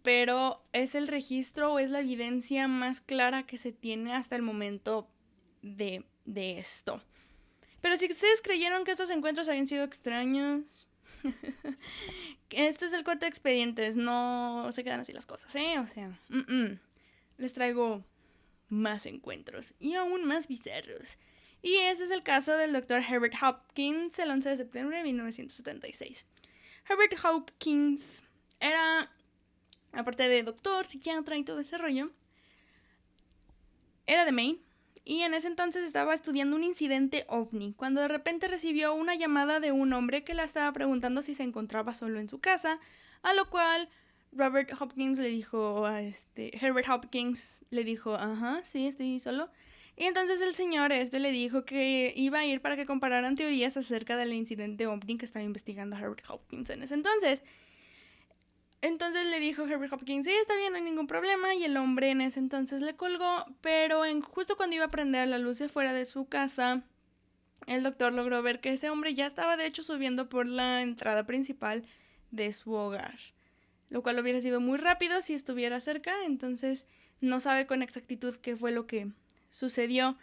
pero es el registro o es la evidencia más clara que se tiene hasta el momento de esto. Pero si ustedes creyeron que estos encuentros habían sido extraños, esto es el corte de expedientes, no se quedan así las cosas, o sea, les traigo más encuentros y aún más bizarros. Y ese es el caso del Dr. Herbert Hopkins el 11 de septiembre de 1976. Herbert Hopkins era, aparte de doctor, psiquiatra y todo ese rollo, era de Maine. Y en ese entonces estaba estudiando un incidente ovni, cuando de repente recibió una llamada de un hombre que la estaba preguntando si se encontraba solo en su casa, a lo cual Herbert Hopkins le dijo, ajá, sí, estoy solo. Y entonces el señor le dijo que iba a ir para que compararan teorías acerca del incidente ovni que estaba investigando Herbert Hopkins en ese entonces. Entonces le dijo Herbert Hopkins: sí, está bien, no hay ningún problema. Y el hombre en ese entonces le colgó, pero justo cuando iba a prender la luz de fuera de su casa, el doctor logró ver que ese hombre ya estaba de hecho subiendo por la entrada principal de su hogar, lo cual hubiera sido muy rápido si estuviera cerca. Entonces no sabe con exactitud qué fue lo que sucedió.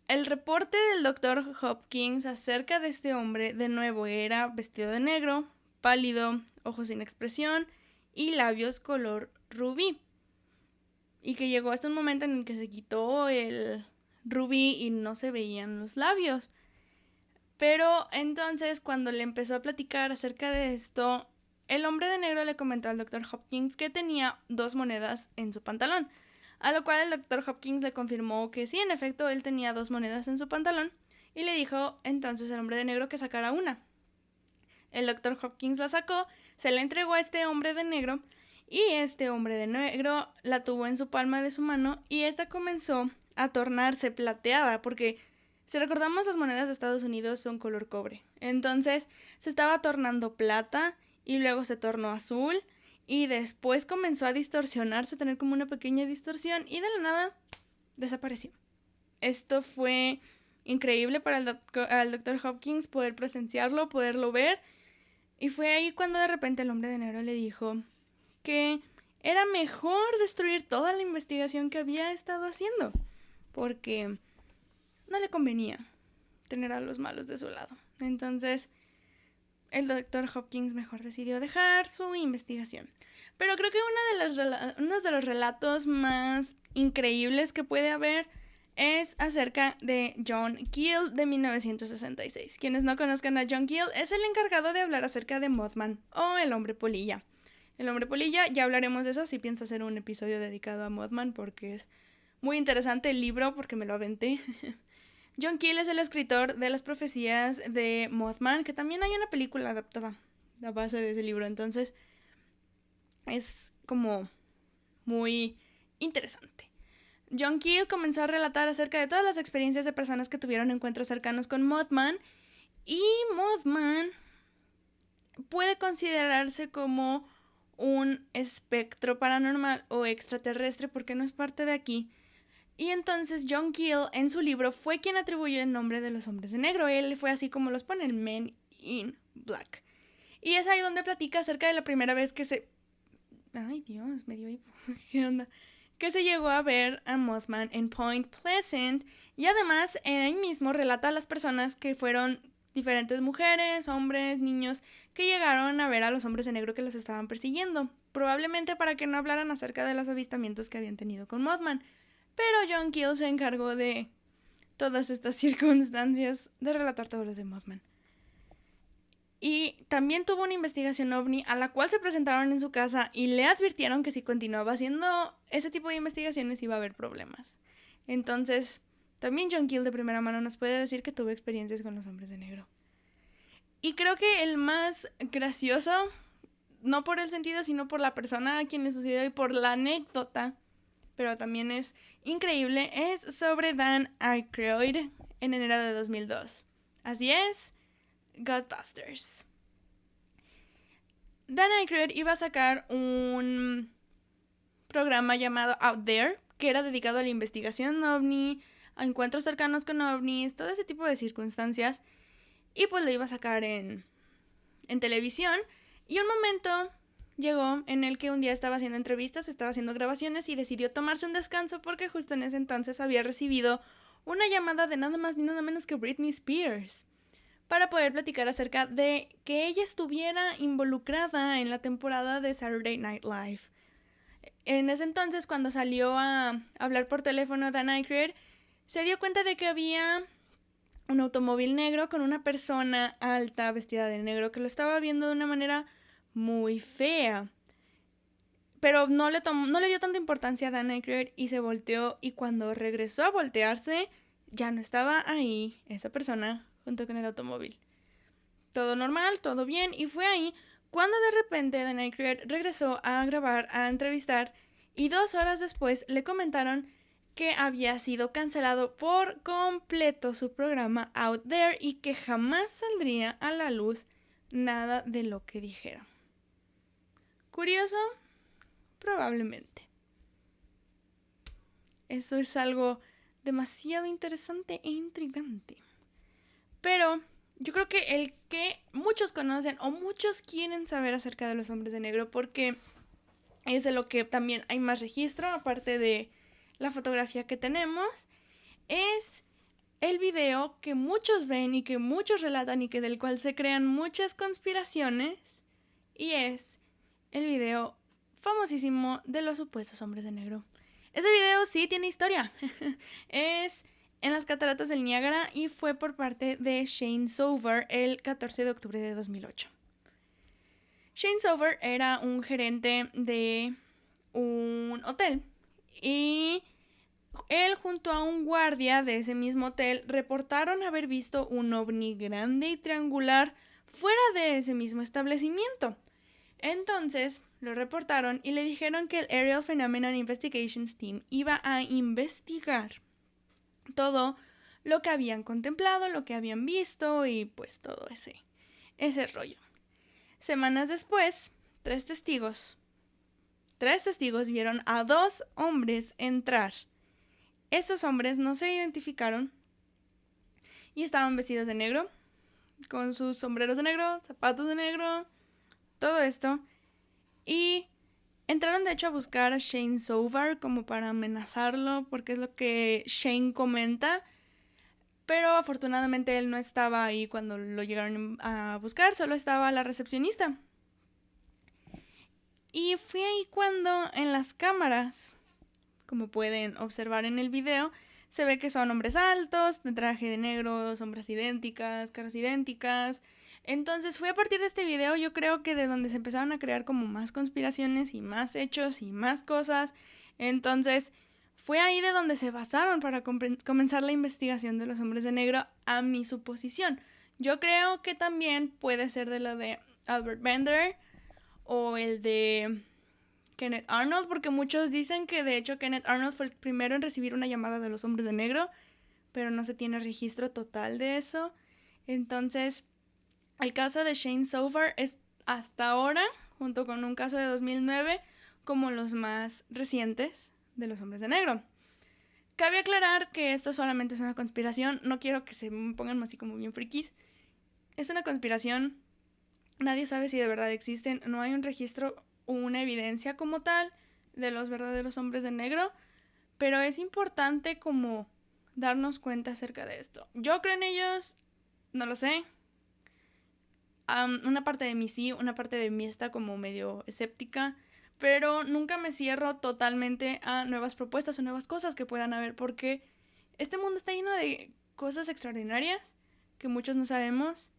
El reporte del doctor Hopkins acerca de este hombre, de nuevo, era vestido de negro, pálido, ojos sin expresión y labios color rubí. Y que llegó hasta un momento en el que se quitó el rubí y no se veían los labios. Pero entonces, cuando le empezó a platicar acerca de esto, el hombre de negro le comentó al Dr. Hopkins que tenía 2 monedas en su pantalón. A lo cual el Dr. Hopkins le confirmó que sí, en efecto, él tenía 2 monedas en su pantalón. Y le dijo entonces al hombre de negro que sacara una. El Dr. Hopkins la sacó, se la entregó a este hombre de negro, y este hombre de negro la tuvo en su palma de su mano, y esta comenzó a tornarse plateada, porque si recordamos, las monedas de Estados Unidos son color cobre. Entonces se estaba tornando plata y luego se tornó azul y después comenzó a distorsionarse, a tener como una pequeña distorsión y de la nada desapareció. Esto fue increíble para el Dr. Hopkins poder presenciarlo, poderlo ver, y fue ahí cuando de repente el Hombre de Negro le dijo que era mejor destruir toda la investigación que había estado haciendo, porque no le convenía tener a los malos de su lado. Entonces, el Dr. Hopkins mejor decidió dejar su investigación. Pero creo que uno de los relatos más increíbles que puede haber es acerca de John Keel de 1966. Quienes no conozcan a John Keel, es el encargado de hablar acerca de Mothman o el Hombre Polilla. El Hombre Polilla, ya hablaremos de eso, si pienso hacer un episodio dedicado a Mothman porque es muy interesante el libro, porque me lo aventé. John Keel es el escritor de las profecías de Mothman, que también hay una película adaptada a base de ese libro, entonces es como muy interesante. John Keel comenzó a relatar acerca de todas las experiencias de personas que tuvieron encuentros cercanos con Mothman, y Mothman puede considerarse como un espectro paranormal o extraterrestre porque no es parte de aquí. Y entonces John Keel en su libro fue quien atribuyó el nombre de los hombres de negro. Él fue así como los pone, el Men in Black. Y es ahí donde platica acerca de la primera vez que se... Ay, Dios, me dio hipo. ¿Qué onda? Que se llegó a ver a Mothman en Point Pleasant. Y además, ahí mismo relata a las personas que fueron diferentes mujeres, hombres, niños, que llegaron a ver a los hombres de negro que los estaban persiguiendo. Probablemente para que no hablaran acerca de los avistamientos que habían tenido con Mothman. Pero John Keel se encargó de todas estas circunstancias, de relatar todo lo de Mothman. Y también tuvo una investigación ovni a la cual se presentaron en su casa y le advirtieron que si continuaba haciendo ese tipo de investigaciones iba a haber problemas. Entonces, también John Keel de primera mano nos puede decir que tuvo experiencias con los hombres de negro. Y creo que el más gracioso, no por el sentido, sino por la persona a quien le sucedió y por la anécdota, pero también es increíble, es sobre Dan Aykroyd en enero de 2002. Así es, Ghostbusters. Dan Aykroyd iba a sacar un programa llamado Out There, que era dedicado a la investigación ovni, a encuentros cercanos con ovnis, todo ese tipo de circunstancias, y pues lo iba a sacar en televisión, y un momento llegó en el que un día estaba haciendo entrevistas, estaba haciendo grabaciones y decidió tomarse un descanso porque justo en ese entonces había recibido una llamada de nada más ni nada menos que Britney Spears para poder platicar acerca de que ella estuviera involucrada en la temporada de Saturday Night Live. En ese entonces, cuando salió a hablar por teléfono Dan Aykroyd, se dio cuenta de que había un automóvil negro con una persona alta vestida de negro que lo estaba viendo de una manera muy fea. Pero no le dio tanta importancia a Dan Aykroyd y se volteó, y cuando regresó a voltearse ya no estaba ahí esa persona junto con el automóvil. Todo normal, todo bien, y fue ahí cuando de repente Dan Aykroyd regresó a grabar, a entrevistar, y 2 horas después le comentaron que había sido cancelado por completo su programa Out There y que jamás saldría a la luz nada de lo que dijera. ¿Curioso? Probablemente. Eso es algo demasiado interesante e intrigante. Pero yo creo que el que muchos conocen o muchos quieren saber acerca de los hombres de negro, porque es de lo que también hay más registro, aparte de la fotografía que tenemos, es el video que muchos ven y que muchos relatan y que del cual se crean muchas conspiraciones, y es el video famosísimo de los supuestos hombres de negro. Este video sí tiene historia. Es en las cataratas del Niágara y fue por parte de Shane Sover el 14 de octubre de 2008. Shane Sover era un gerente de un hotel y él junto a un guardia de ese mismo hotel reportaron haber visto un ovni grande y triangular fuera de ese mismo establecimiento. Entonces lo reportaron y le dijeron que el Aerial Phenomenon Investigations Team iba a investigar todo lo que habían contemplado, lo que habían visto y pues todo ese rollo. Semanas después, tres testigos vieron a 2 hombres entrar. Estos hombres no se identificaron y estaban vestidos de negro, con sus sombreros de negro, zapatos de negro, todo esto. Y entraron de hecho a buscar a Shane Sovar como para amenazarlo, porque es lo que Shane comenta. Pero afortunadamente él no estaba ahí cuando lo llegaron a buscar, solo estaba la recepcionista. Y fue ahí cuando en las cámaras, como pueden observar en el video, se ve que son hombres altos, de traje de negro, sombras idénticas, caras idénticas. Entonces fue a partir de este video, yo creo que de donde se empezaron a crear como más conspiraciones y más hechos y más cosas. Entonces fue ahí de donde se basaron para comenzar la investigación de los hombres de negro, a mi suposición. Yo creo que también puede ser de lo de Albert Bender o el de Kenneth Arnold, porque muchos dicen que de hecho Kenneth Arnold fue el primero en recibir una llamada de los hombres de negro, pero no se tiene registro total de eso. Entonces, el caso de Shane Sovar es hasta ahora, junto con un caso de 2009, como los más recientes de los hombres de negro. Cabe aclarar que esto solamente es una conspiración, no quiero que se pongan así como bien frikis. Es una conspiración, nadie sabe si de verdad existen, no hay un registro o una evidencia como tal de los verdaderos hombres de negro, pero es importante como darnos cuenta acerca de esto. Yo creo en ellos, no lo sé. Una parte de mí sí, una parte de mí está como medio escéptica, pero nunca me cierro totalmente a nuevas propuestas o nuevas cosas que puedan haber, porque este mundo está lleno de cosas extraordinarias que muchos no sabemos,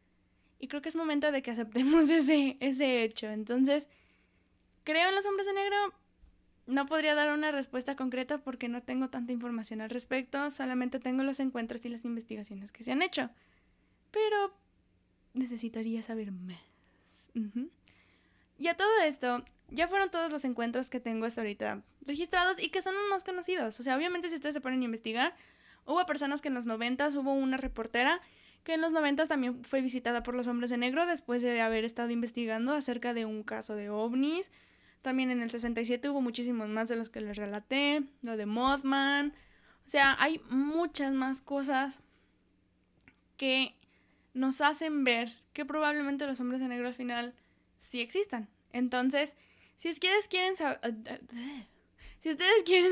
y creo que es momento de que aceptemos ese hecho. Entonces, creo en los hombres de negro. No podría dar una respuesta concreta porque no tengo tanta información al respecto, solamente tengo los encuentros y las investigaciones que se han hecho, pero necesitaría saber más. Y a todo esto, ya fueron todos los encuentros que tengo hasta ahorita registrados y que son los más conocidos. O sea, obviamente si ustedes se ponen a investigar, hubo personas que en los 90s, hubo una reportera que en los 90s también fue visitada por los hombres de negro después de haber estado investigando acerca de un caso de ovnis. También en el 67 hubo muchísimos más de los que les relaté, lo de Mothman. O sea, hay muchas más cosas que nos hacen ver que probablemente los hombres de negro al final sí existan. Entonces, si ustedes quieren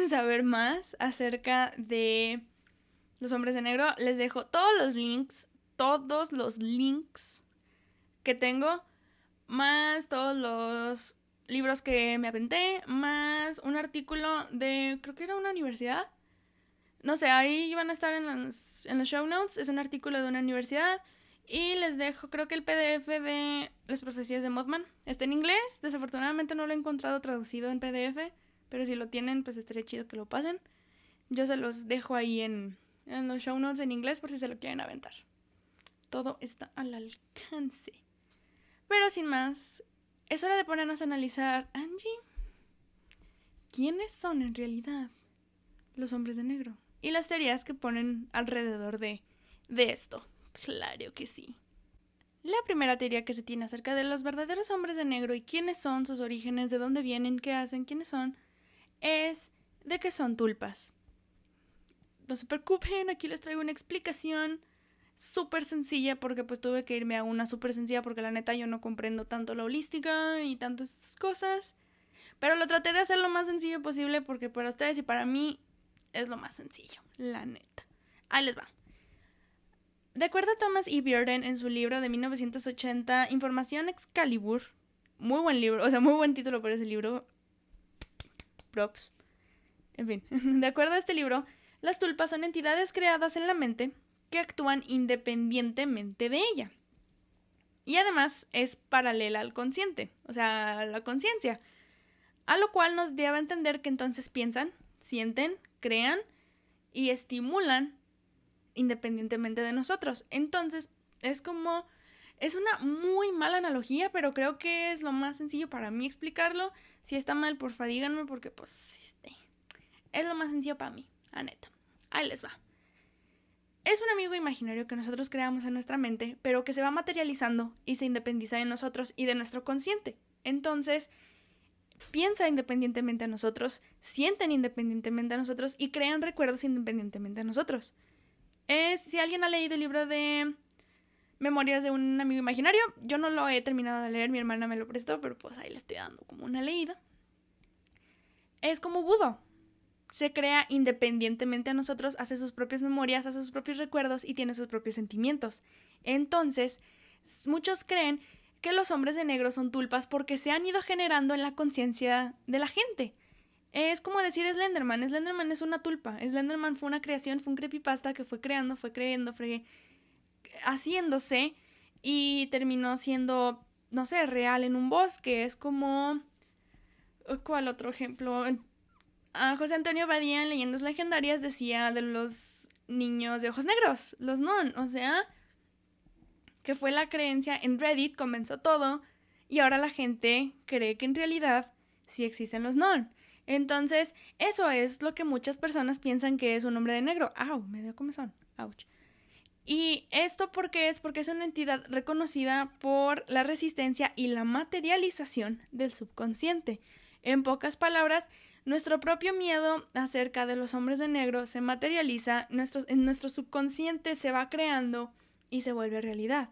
saber más acerca de los hombres de negro, les dejo todos los links que tengo, más todos los libros que me aventé, más un artículo de, creo que era una universidad. No sé, ahí van a estar en los show notes. Es un artículo de una universidad. Y les dejo, creo que el PDF de las profecías de Mothman. Está en inglés. Desafortunadamente no lo he encontrado traducido en PDF. Pero si lo tienen, pues estaría chido que lo pasen. Yo se los dejo ahí en los show notes en inglés por si se lo quieren aventar. Todo está al alcance. Pero sin más, es hora de ponernos a analizar, Angie, ¿quiénes son en realidad los hombres de negro? Y las teorías que ponen alrededor de esto. Claro que sí. La primera teoría que se tiene acerca de los verdaderos hombres de negro y quiénes son, sus orígenes, de dónde vienen, qué hacen, quiénes son, es de que son tulpas. No se preocupen, aquí les traigo una explicación súper sencilla porque pues tuve que irme a una súper sencilla porque la neta yo no comprendo tanto la holística y tantas cosas. Pero lo traté de hacer lo más sencillo posible porque para ustedes y para mí es lo más sencillo, la neta. Ahí les va. De acuerdo a Thomas E. Bjorden en su libro de 1980, Información Excalibur, muy buen libro, o sea, muy buen título para ese libro, props. En fin, de acuerdo a este libro, las tulpas son entidades creadas en la mente que actúan independientemente de ella. Y además es paralela al consciente, o sea, a la conciencia. A lo cual nos lleva a entender que entonces piensan, sienten, crean y estimulan independientemente de nosotros. Entonces, es una muy mala analogía, pero creo que es lo más sencillo para mí explicarlo. Si está mal, porfa, díganme, porque pues es lo más sencillo para mí, la neta. Ahí les va. es un amigo imaginario que nosotros creamos en nuestra mente, pero que se va materializando y se independiza de nosotros y de nuestro consciente. Entonces, piensa independientemente a nosotros, sienten independientemente a nosotros y crean recuerdos independientemente a nosotros. Si alguien ha leído el libro de Memorias de un amigo imaginario, yo no lo he terminado de leer, mi hermana me lo prestó, pero pues ahí le estoy dando como una leída. Es como Budo. Se crea independientemente a nosotros, hace sus propias memorias, hace sus propios recuerdos y tiene sus propios sentimientos. Entonces, muchos creen que los hombres de negro son tulpas porque se han ido generando en la conciencia de la gente. Es como decir Slenderman. Slenderman es una tulpa. Slenderman fue una creación, fue un creepypasta que fue creyendo, fue haciéndose y terminó siendo, no sé, real en un bosque. Es como... ¿Cuál otro ejemplo? José Antonio Badía en Leyendas Legendarias decía de los niños de ojos negros, los non, o sea, que fue la creencia en Reddit, comenzó todo, y ahora la gente cree que en realidad sí existen los non. Entonces, eso es lo que muchas personas piensan que es un hombre de negro. ¡Au! Me dio comezón. ¡Auch! Y esto porque es una entidad reconocida por la resistencia y la materialización del subconsciente. En pocas palabras, nuestro propio miedo acerca de los hombres de negro se materializa, en nuestro subconsciente se va creando y se vuelve realidad.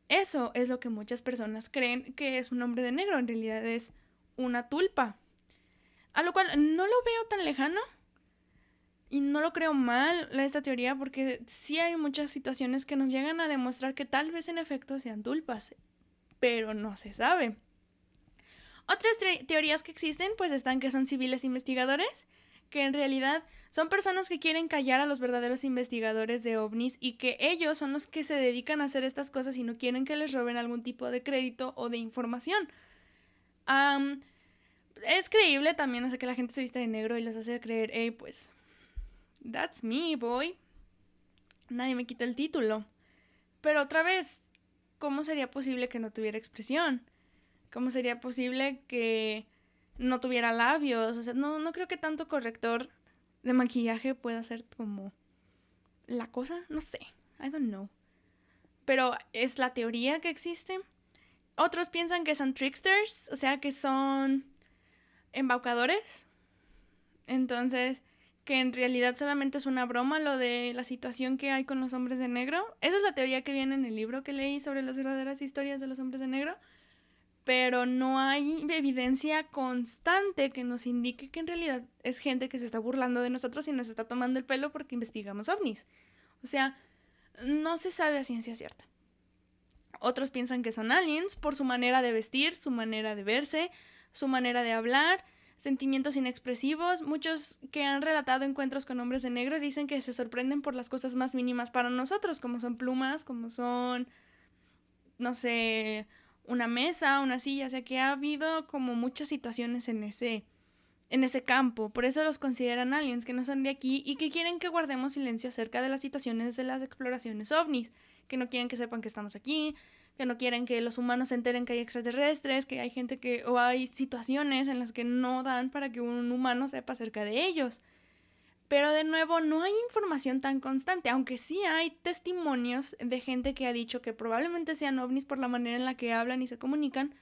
Eso es lo que muchas personas creen que es un hombre de negro, en realidad es una tulpa. A lo cual no lo veo tan lejano y no lo creo mal esta teoría porque sí hay muchas situaciones que nos llegan a demostrar que tal vez en efecto sean tulpas, pero no se sabe. Otras teorías que existen pues están que son civiles investigadores, que en realidad son personas que quieren callar a los verdaderos investigadores de ovnis y que ellos son los que se dedican a hacer estas cosas y no quieren que les roben algún tipo de crédito o de información. Es creíble también, o sea, que la gente se viste de negro y les hace creer, hey, pues, that's me, boy. Nadie me quita el título. Pero otra vez, ¿cómo sería posible que no tuviera expresión? ¿Cómo sería posible que no tuviera labios? O sea, no creo que tanto corrector de maquillaje pueda ser como la cosa. No sé. I don't know. Pero es la teoría que existe. Otros piensan que son tricksters, o sea, que son embaucadores. Entonces, que en realidad solamente es una broma lo de la situación que hay con los hombres de negro. Esa es la teoría que viene en el libro que leí sobre las verdaderas historias de los hombres de negro. Pero no hay evidencia constante que nos indique que en realidad es gente que se está burlando de nosotros y nos está tomando el pelo porque investigamos ovnis. O sea, no se sabe a ciencia cierta. Otros piensan que son aliens por su manera de vestir, su manera de verse, su manera de hablar, sentimientos inexpresivos. Muchos que han relatado encuentros con hombres de negro dicen que se sorprenden por las cosas más mínimas para nosotros, como son plumas, como son, no sé, una mesa, una silla, o sea que ha habido como muchas situaciones en ese campo. Por eso los consideran aliens que no son de aquí y que quieren que guardemos silencio acerca de las situaciones de las exploraciones ovnis, que no quieren que sepan que estamos aquí, que no quieren que los humanos se enteren que hay extraterrestres, que hay gente que, o hay situaciones en las que no dan para que un humano sepa acerca de ellos. Pero de nuevo, no hay información tan constante, aunque sí hay testimonios de gente que ha dicho que probablemente sean ovnis por la manera en la que hablan y se comunican.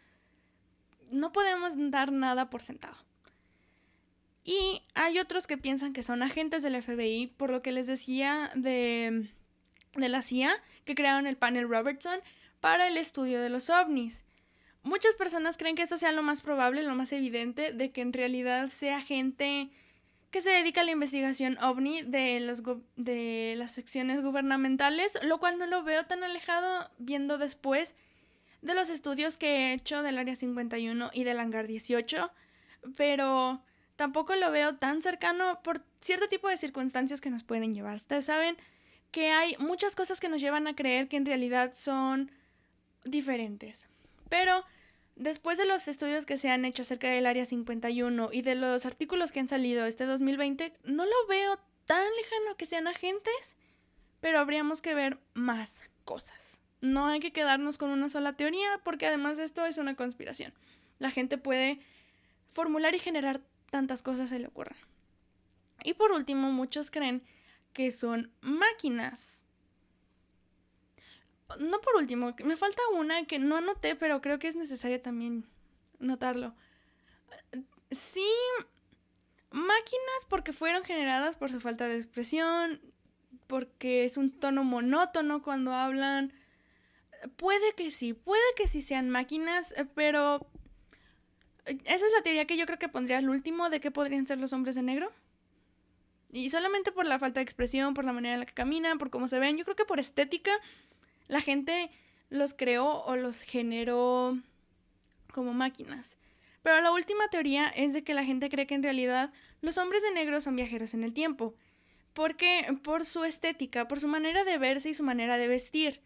No podemos dar nada por sentado. Y hay otros que piensan que son agentes del FBI, por lo que les decía de la CIA, que crearon el panel Robertson para el estudio de los ovnis. Muchas personas creen que esto sea lo más probable, lo más evidente, de que en realidad sea gente que se dedica a la investigación ovni de las secciones gubernamentales, lo cual no lo veo tan alejado viendo después de los estudios que he hecho del Área 51 y del Hangar 18, pero tampoco lo veo tan cercano por cierto tipo de circunstancias que nos pueden llevar. Ustedes saben que hay muchas cosas que nos llevan a creer que en realidad son diferentes, pero después de los estudios que se han hecho acerca del Área 51 y de los artículos que han salido este 2020, no lo veo tan lejano que sean agentes, pero habríamos que ver más cosas. No hay que quedarnos con una sola teoría, porque además esto es una conspiración. La gente puede formular y generar tantas cosas se le ocurran. Y por último, muchos creen que son máquinas. No por último, me falta una que no anoté, pero creo que es necesario también notarlo. Sí, máquinas porque fueron generadas por su falta de expresión, porque es un tono monótono cuando hablan. Puede que sí sean máquinas, pero esa es la teoría que yo creo que pondría al último de qué podrían ser los hombres de negro. Y solamente por la falta de expresión, por la manera en la que caminan, por cómo se ven, yo creo que por estética la gente los creó o los generó como máquinas. Pero la última teoría es de que la gente cree que en realidad los hombres de negro son viajeros en el tiempo. Porque por su estética, por su manera de verse y su manera de vestir.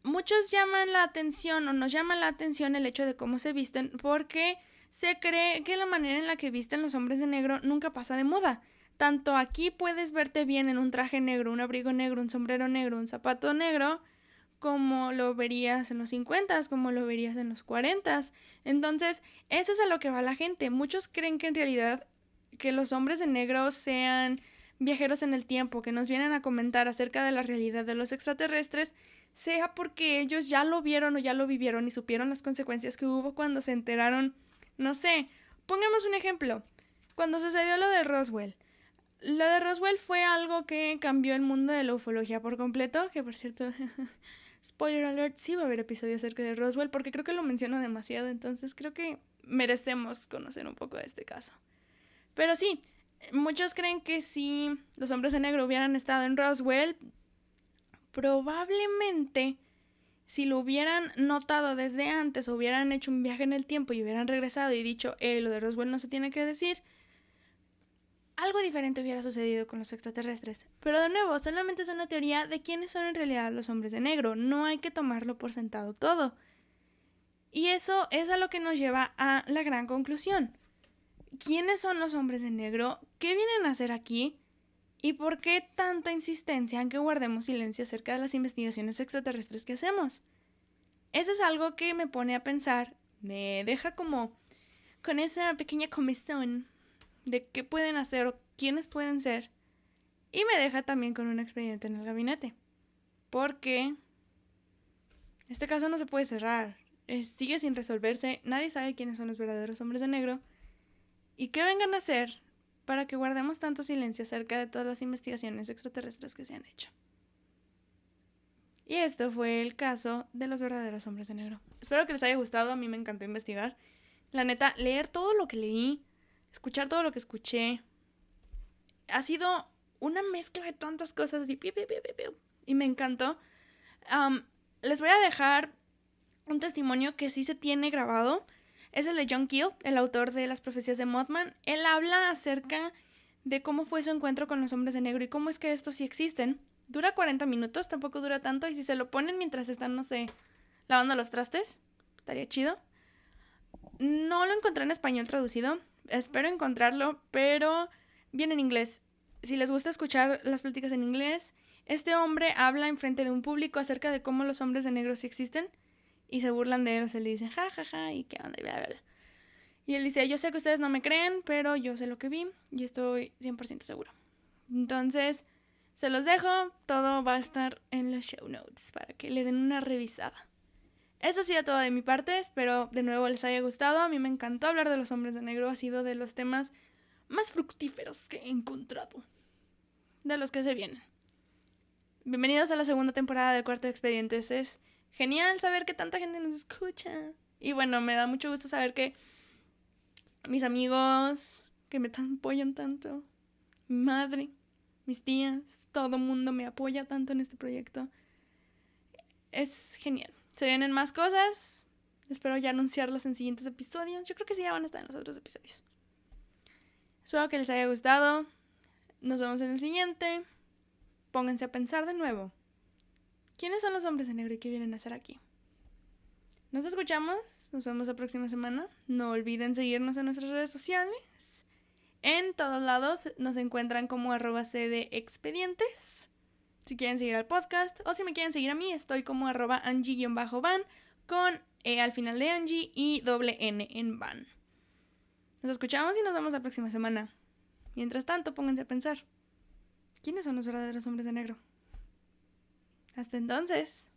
Muchos llaman la atención o nos llaman la atención el hecho de cómo se visten porque se cree que la manera en la que visten los hombres de negro nunca pasa de moda. Tanto aquí puedes verte bien en un traje negro, un abrigo negro, un sombrero negro, un zapato negro, como lo verías en los 50, como lo verías en los 40. Entonces, eso es a lo que va la gente. Muchos creen que en realidad que los hombres de negro sean viajeros en el tiempo, que nos vienen a comentar acerca de la realidad de los extraterrestres, sea porque ellos ya lo vieron o ya lo vivieron y supieron las consecuencias que hubo cuando se enteraron. No sé, pongamos un ejemplo. Cuando sucedió lo de Roswell. Lo de Roswell fue algo que cambió el mundo de la ufología por completo, que por cierto, spoiler alert, sí va a haber episodio acerca de Roswell porque creo que lo menciono demasiado, entonces creo que merecemos conocer un poco de este caso. Pero sí, muchos creen que si los hombres de negro hubieran estado en Roswell, probablemente si lo hubieran notado desde antes o hubieran hecho un viaje en el tiempo y hubieran regresado y dicho, lo de Roswell no se tiene que decir, algo diferente hubiera sucedido con los extraterrestres. Pero de nuevo, solamente es una teoría de quiénes son en realidad los hombres de negro. No hay que tomarlo por sentado todo. Y eso es a lo que nos lleva a la gran conclusión. ¿Quiénes son los hombres de negro? ¿Qué vienen a hacer aquí? ¿Y por qué tanta insistencia en que guardemos silencio acerca de las investigaciones extraterrestres que hacemos? Eso es algo que me pone a pensar, me deja como con esa pequeña comezón de qué pueden hacer o quiénes pueden ser. Y me deja también con un expediente en el gabinete. Porque este caso no se puede cerrar. Sigue sin resolverse. Nadie sabe quiénes son los verdaderos hombres de negro. ¿Y qué vengan a hacer para que guardemos tanto silencio acerca de todas las investigaciones extraterrestres que se han hecho? Y esto fue el caso de los verdaderos hombres de negro. Espero que les haya gustado. A mí me encantó investigar. La neta, leer todo lo que leí, escuchar todo lo que escuché, ha sido una mezcla de tantas cosas así, y me encantó. Les voy a dejar un testimonio que sí se tiene grabado. Es el de John Keel, el autor de Las profecías de Mothman. Él habla acerca de cómo fue su encuentro con los hombres de negro y cómo es que estos sí existen. Dura 40 minutos, tampoco dura tanto, y si se lo ponen mientras están, no sé, lavando los trastes, estaría chido. No lo encontré en español traducido, espero encontrarlo, pero viene en inglés. Si les gusta escuchar las pláticas en inglés, este hombre habla enfrente de un público acerca de cómo los hombres de negro sí existen y se burlan de él, o sea, le dicen ja, ja, ja, y qué onda, y bla, bla, bla. Y él dice, yo sé que ustedes no me creen, pero yo sé lo que vi y estoy 100% seguro. Entonces, se los dejo, todo va a estar en los show notes para que le den una revisada. Eso ha sido todo de mi parte, espero de nuevo les haya gustado. A mí me encantó hablar de los hombres de negro, ha sido de los temas más fructíferos que he encontrado, de los que se vienen. Bienvenidos a la segunda temporada del Cuarto de Expedientes. Es genial saber que tanta gente nos escucha. Y bueno, me da mucho gusto saber que mis amigos que me apoyan tanto, mi madre, mis tías, todo el mundo me apoya tanto en este proyecto. Es genial. Se vienen más cosas. Espero ya anunciarlas en siguientes episodios. Yo creo que sí, ya van a estar en los otros episodios. Espero que les haya gustado. Nos vemos en el siguiente. Pónganse a pensar de nuevo. ¿Quiénes son los hombres de negro y qué vienen a hacer aquí? Nos escuchamos. Nos vemos la próxima semana. No olviden seguirnos en nuestras redes sociales. En todos lados nos encuentran como @cdexpedientes. Si quieren seguir al podcast o si me quieren seguir a mí, estoy como @Angie_Van con E al final de Angie y doble N en Van. Nos escuchamos y nos vemos la próxima semana. Mientras tanto, pónganse a pensar. ¿Quiénes son los verdaderos hombres de negro? Hasta entonces.